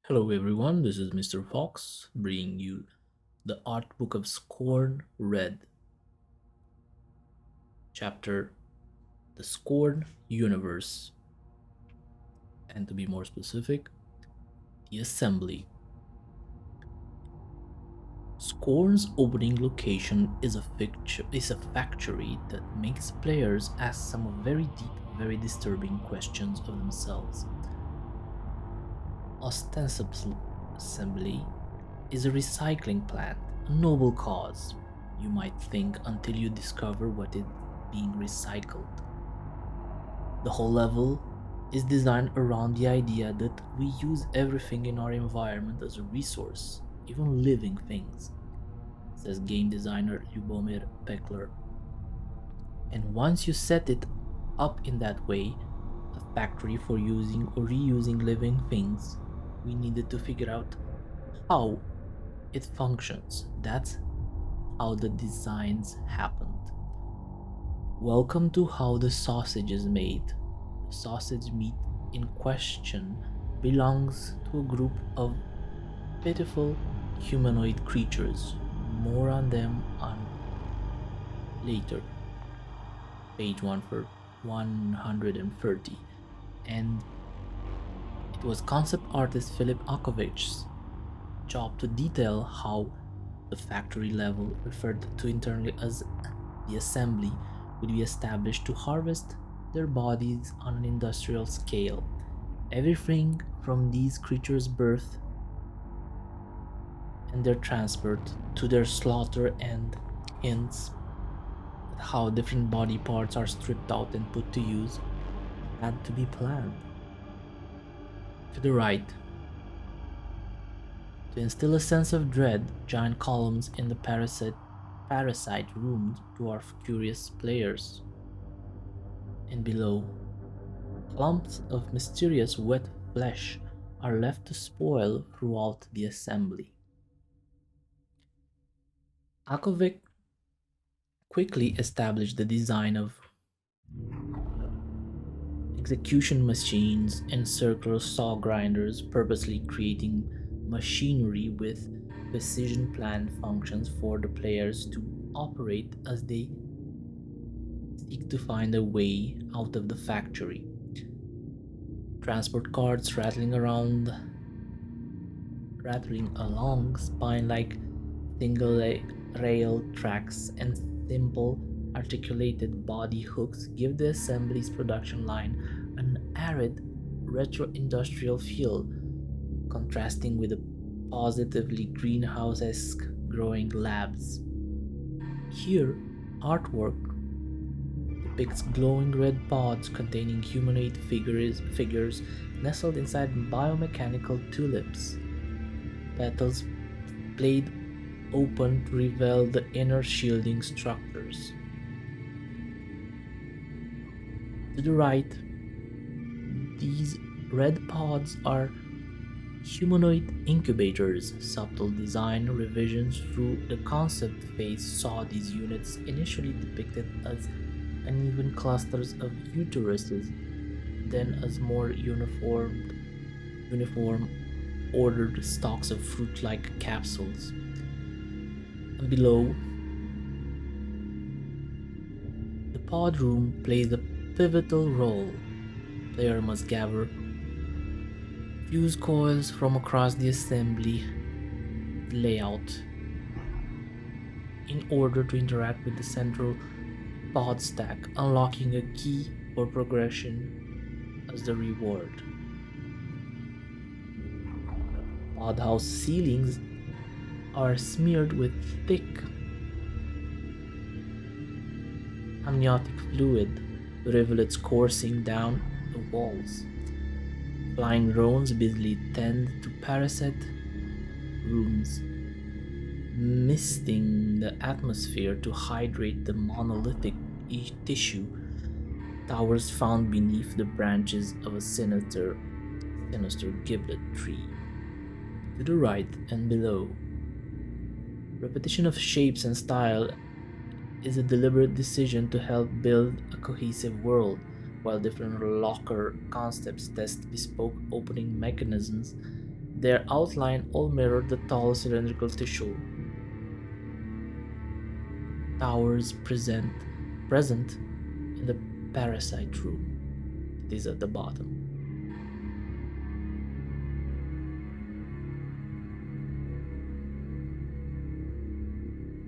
Hello everyone, this is Mr. Fox bringing you the Artbook of Scorn Red, chapter The Scorn Universe, and to be more specific, the Assembly. Scorn's opening location is a factory that makes players ask some very deep, very disturbing questions of themselves. Ostensibly, Assembly is a recycling plant, a noble cause, you might think, until you discover what is being recycled. The whole level is designed around the idea that we use everything in our environment as a resource, even living things, says game designer Lubomir Pekler. And once you set it up in that way, a factory for using or reusing living things, we needed to figure out how it functions. That's how the designs happened. Welcome to how the sausage is made. The sausage meat in question belongs to a group of pitiful humanoid creatures. More on them on later. Page 1 for 130. And it was concept artist Philip Akovich's job to detail how the factory level, referred to internally as the assembly, would be established to harvest their bodies on an industrial scale. Everything from these creatures' birth and their transport to their slaughter and hints at how different body parts are stripped out and put to use had to be planned. To the right, to instill a sense of dread, giant columns in the parasite rooms dwarf curious players. And below, clumps of mysterious wet flesh are left to spoil throughout the assembly. Akovic quickly established the design of execution machines and circular saw grinders, purposely creating machinery with precision planned functions for the players to operate as they seek to find a way out of the factory. Transport carts rattling along spine-like single rail tracks and simple articulated body hooks give the assembly's production line an arid retro-industrial feel, contrasting with the positively greenhouse-esque growing labs. Here, artwork depicts glowing red pods containing humanoid figures nestled inside biomechanical tulips. Petals played open to reveal the inner shielding structures. To the right, these red pods are humanoid incubators. Subtle design revisions through the concept phase saw these units initially depicted as uneven clusters of uteruses, then as more uniform ordered stalks of fruit-like capsules. And below, the pod room plays a pivotal role. Player must gather fuse coils from across the assembly layout in order to interact with the central pod stack, unlocking a key for progression as the reward. Pod house ceilings are smeared with thick amniotic fluid, rivulets coursing down the walls. Flying drones busily tend to parasite rooms, misting the atmosphere to hydrate the monolithic tissue towers found beneath the branches of a sinister giblet tree. To the right and below, repetition of shapes and style is a deliberate decision to help build a cohesive world, while different locker concepts test bespoke opening mechanisms Their outline all mirror the tall cylindrical tissue towers present in the parasite room. It is at the bottom.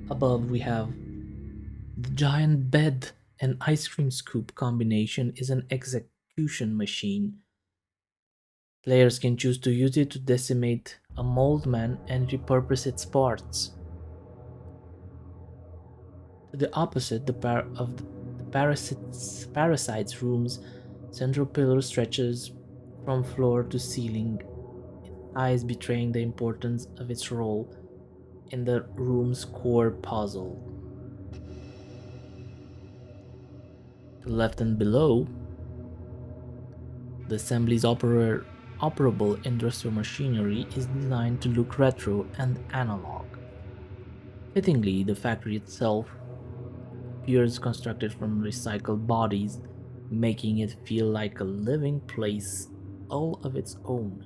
Above we have the giant bed and ice cream scoop combination is an execution machine. Players can choose to use it to decimate a mold man and repurpose its parts. To the opposite, the parasite's room's central pillar stretches from floor to ceiling, eyes betraying the importance of its role in the room's core puzzle. To the left and below, the assembly's operable industrial machinery is designed to look retro and analog. Fittingly, the factory itself appears constructed from recycled bodies, making it feel like a living place all of its own.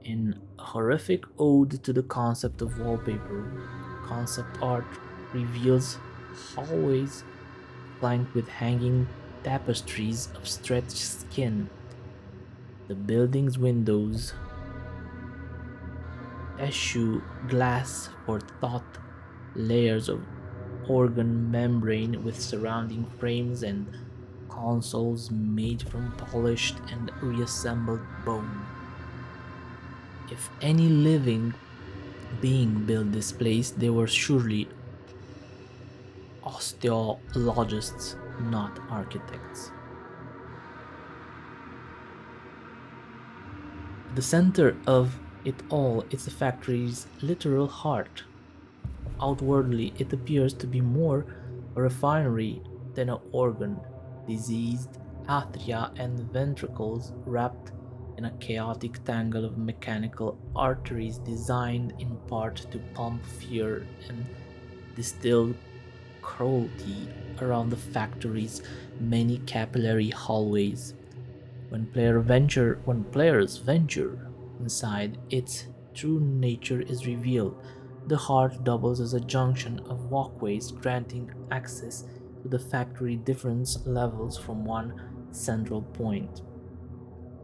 In a horrific ode to the concept of wallpaper, concept art reveals hallways flanked with hanging tapestries of stretched skin. The building's windows eschew glass for taut layers of organ membrane with surrounding frames and consoles made from polished and reassembled bone. If any living being built this place, they were surely osteologists, not architects. The center of it all is the factory's literal heart. Outwardly, it appears to be more a refinery than an organ, diseased atria and ventricles wrapped in a chaotic tangle of mechanical arteries designed in part to pump fear and distill cruelty around the factory's many capillary hallways. When players venture inside, its true nature is revealed. The heart doubles as a junction of walkways granting access to the factory different levels from one central point.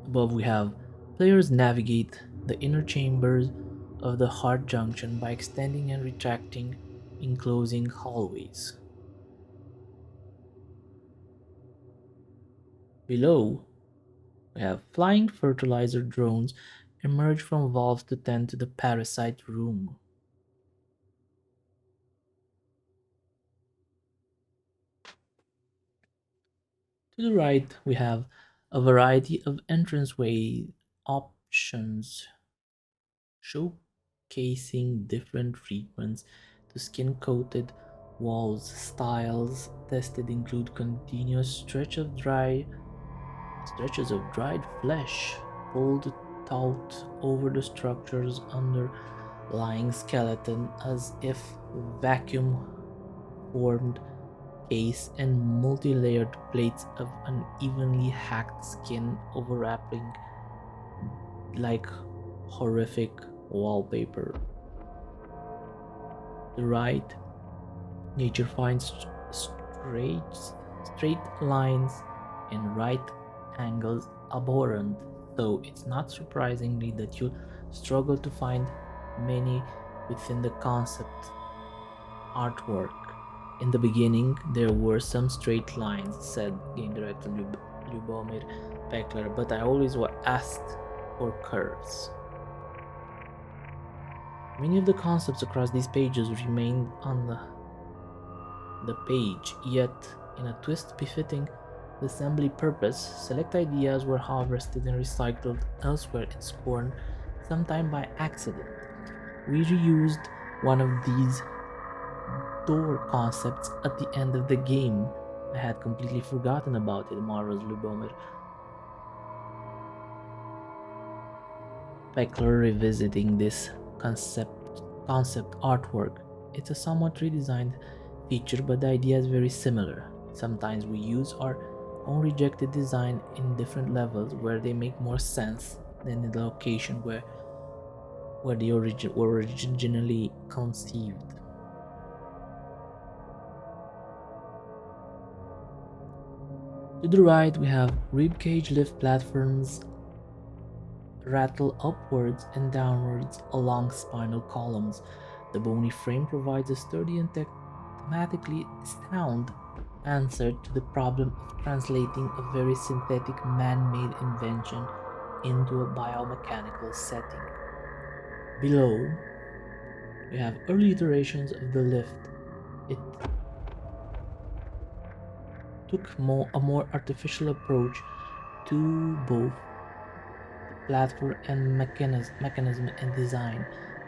Above we have players navigate the inner chambers of the heart junction by extending and retracting enclosing hallways. Below we have flying fertilizer drones emerge from valves to tend to the parasite room. To the right, we have a variety of entranceway options showcasing different treatments to skin coated walls. Styles tested include continuous stretches of dried flesh pulled taut over the structure's underlying skeleton as if vacuum formed case and multi-layered plates of unevenly hacked skin overlapping like horrific wallpaper. The right, nature finds straight, straight lines and right angles abhorrent, though it's not surprisingly that you'll struggle to find many within the concept artwork. In the beginning, there were some straight lines, said game director Lubomir Pekler, but I always asked for curves. Many of the concepts across these pages remained on the page, yet, in a twist befitting the assembly purpose, select ideas were harvested and recycled elsewhere in Scorn, sometime by accident. We reused one of these door concepts at the end of the game. I had completely forgotten about it, marvels Lubomir Pekler, revisiting this concept artwork. It's a somewhat redesigned feature, but the idea is very similar. Sometimes we use our own rejected design in different levels where they make more sense than in the location where where they were originally conceived. To the right, we have ribcage lift platforms rattle upwards and downwards along spinal columns. The bony frame provides a sturdy and thematically sound answer to the problem of translating a very synthetic man-made invention into a biomechanical setting. Below, we have early iterations of the lift. It took a more artificial approach to both platform and mechanism and design.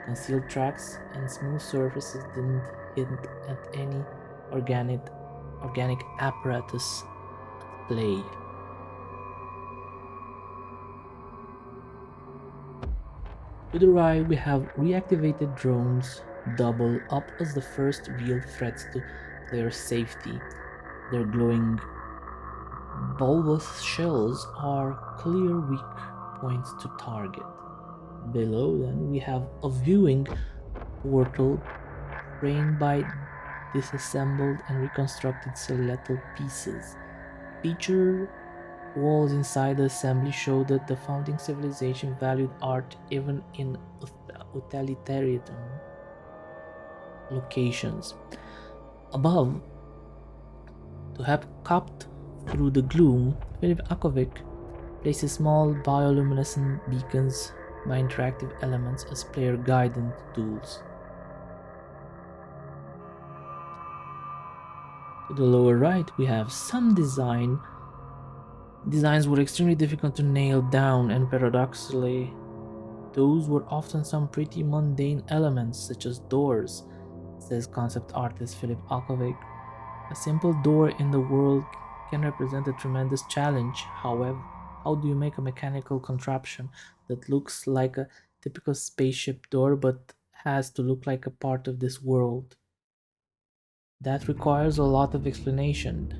Concealed tracks and smooth surfaces didn't hint at any organic apparatus at play. To the right, we have reactivated drones double up as the first real threats to player safety. Their glowing bulbous shells are clear weak points to target. Below them, we have a viewing portal framed by disassembled and reconstructed skeletal pieces. Feature walls inside the assembly show that the founding civilization valued art even in utilitarian locations. Above, to have cupped through the gloom, Philip Akovic places small bioluminescent beacons by interactive elements as player guidance tools. To the lower right, we have some designs were extremely difficult to nail down, and paradoxically, those were often some pretty mundane elements such as doors, says concept artist Philip Alkovic. A simple door in the world can represent a tremendous challenge. However, how do you make a mechanical contraption that looks like a typical spaceship door but has to look like a part of this world? That requires a lot of explanation.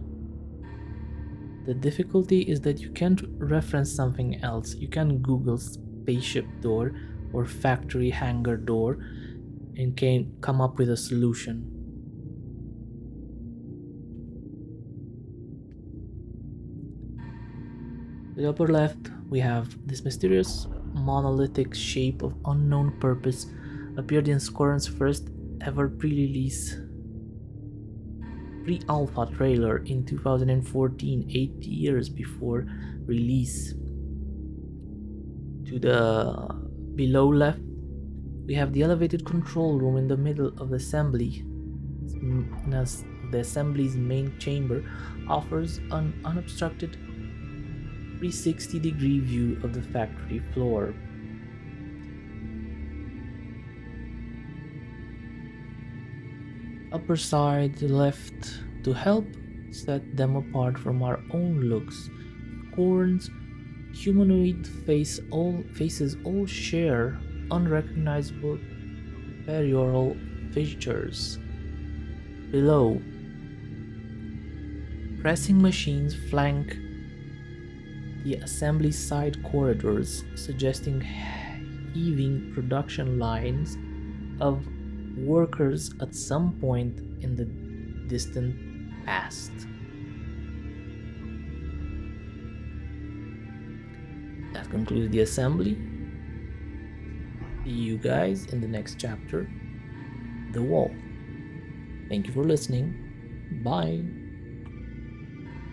The difficulty is that you can't reference something else. You can Google spaceship door or factory hangar door and can come up with a solution. To the upper left, we have this mysterious monolithic shape of unknown purpose appeared in Scorn's first ever pre-alpha trailer in 2014, 8 years before release. To the below left, we have the elevated control room in the middle of the assembly. The assembly's main chamber offers an unobstructed 360-degree view of the factory floor. Upper side left to help set them apart from our own looks. Scorn's humanoid faces all share unrecognizable perioral features. Below, pressing machines flank the assembly side corridors, suggesting heaving production lines of workers at some point in the distant past. That concludes the assembly. See you guys in the next chapter, The Wall. Thank you for listening. Bye.